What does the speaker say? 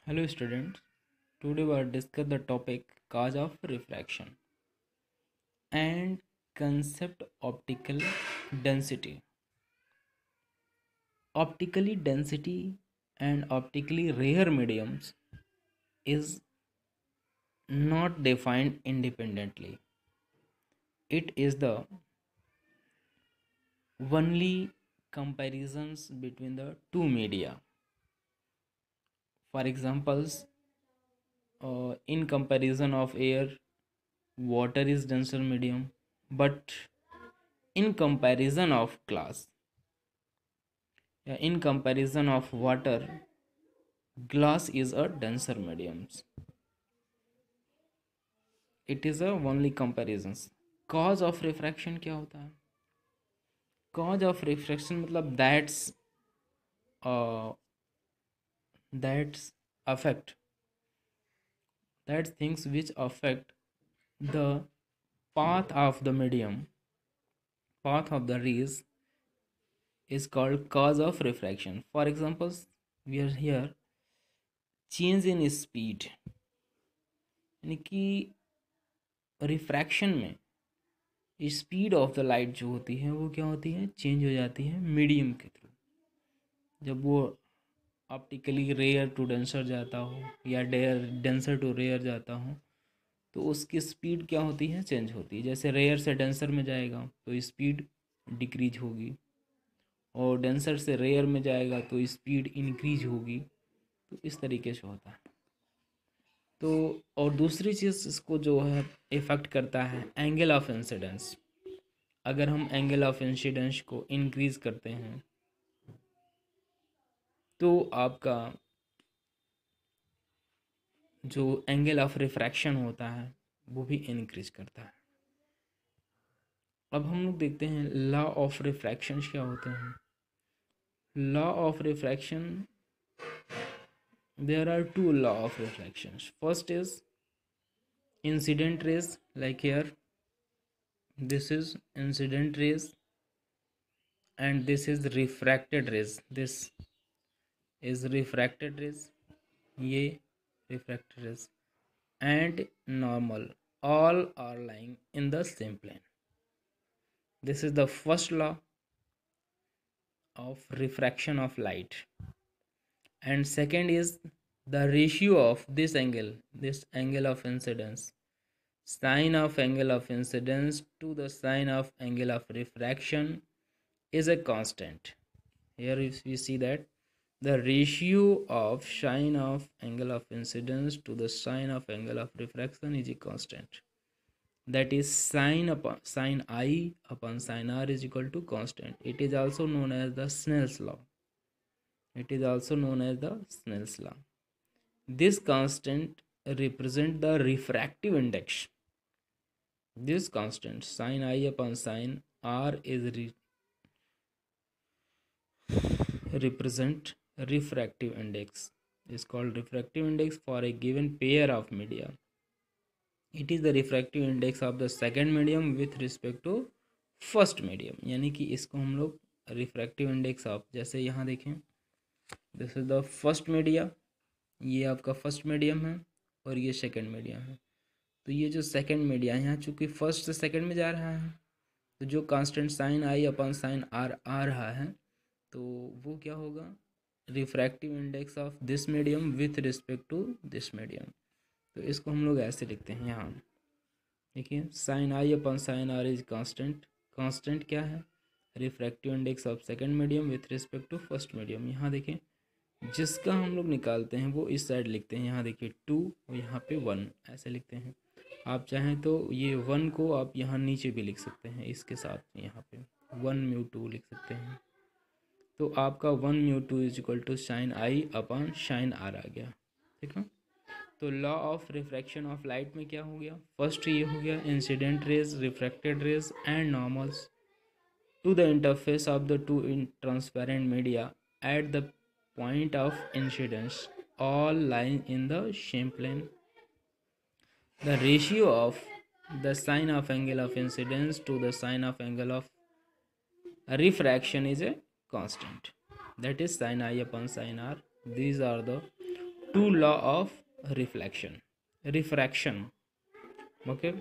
Hello students, today we will discuss the topic cause of refraction and concept optical density. Optically density and optically rare mediums is not defined independently. It is the only comparisons between the two media. For examples, in comparison of air, water is denser medium, but in comparison of glass, in comparison of water, glass is a denser medium. It is a only comparisons. Cause of refraction क्या होता है? Cause of refraction मतलब uh, that's affect that things which affect the path of the medium, path of the rays is called cause of refraction. For examples, we are here change in speed, यानी कि refraction में speed of the light जो होती है वो क्या होती है, चेंज हो जाती है मीडियम के थ्रू। जब वो ऑप्टिकली रेयर टू डेंसर जाता हो या डेंसर टू रेयर जाता हो तो उसकी स्पीड क्या होती है, चेंज होती है। जैसे रेयर से डेंसर में जाएगा तो स्पीड डिक्रीज होगी, और डेंसर से रेयर में जाएगा तो स्पीड इंक्रीज होगी। तो इस तरीके से होता है। तो और दूसरी चीज़ इसको जो है इफ़ेक्ट करता है एंगल ऑफ इंसिडेंस। अगर हम एंगल ऑफ इंसिडेंस को इंक्रीज करते हैं तो आपका जो एंगल ऑफ रिफ्रैक्शन होता है वो भी इंक्रीज करता है। अब हम लोग देखते हैं लॉ ऑफ रिफ्रैक्शन क्या होते हैं। Law of refraction, there are two law of refraction. First is incident rays, like here this is incident rays and this is refracted rays. This is refracted rays, ये refracted rays and normal, all are lying in the same plane. This is the first law of refraction of light. And second is the ratio of this angle of incidence, sine of angle of incidence to the sine of angle of refraction is a constant. Here if we see that the ratio of sine of angle of incidence to the sine of angle of refraction is a constant. That is sine I upon sine r is equal to constant. It is also known as the Snell's law. It is also known as the Snell's law. This constant represent the refractive index. This constant sine I upon sine r is represent refractive index. Is called refractive index for a given pair of media. It is the refractive index of the second medium with respect to first medium. यानी कि इसको हम लोग refractive index of, जैसे यहाँ देखें this is the first media, ये आपका फर्स्ट मीडियम है और ये सेकंड मीडियम है। तो ये जो सेकंड मीडिया है यहाँ चूँकि फर्स्ट से सेकंड में जा रहा है तो जो constant sine i upon sine r आ रहा है तो वो क्या होगा, refractive index of this medium with respect to this medium. तो इसको हम लोग ऐसे लिखते हैं यहाँ, देखिए sine i upon sine r is constant. Constant क्या है, refractive index of second medium with respect to first medium. यहाँ देखें जिसका हम लोग निकालते हैं वो इस साइड लिखते हैं, यहाँ देखिए 2 और यहाँ पे 1 ऐसे लिखते हैं। आप चाहें तो ये 1 को आप यहाँ नीचे भी लिख सकते हैं, इसके साथ यहाँ पे 1 म्यू 2 लिख सकते हैं। तो आपका 1 mu 2 is equal to sine i upon sine r आ गया, ठीक है। तो law of refraction of light में क्या हो गया, फर्स्ट ये हो गया incident rays, refracted rays and normals to the interface of the two transparent media at the point of incidence, all lying in the same plane. The ratio of the sine of angle of incidence to the sine of angle of refraction is a constant, that is sine I upon sine r. These are the two law of reflection, refraction. Okay,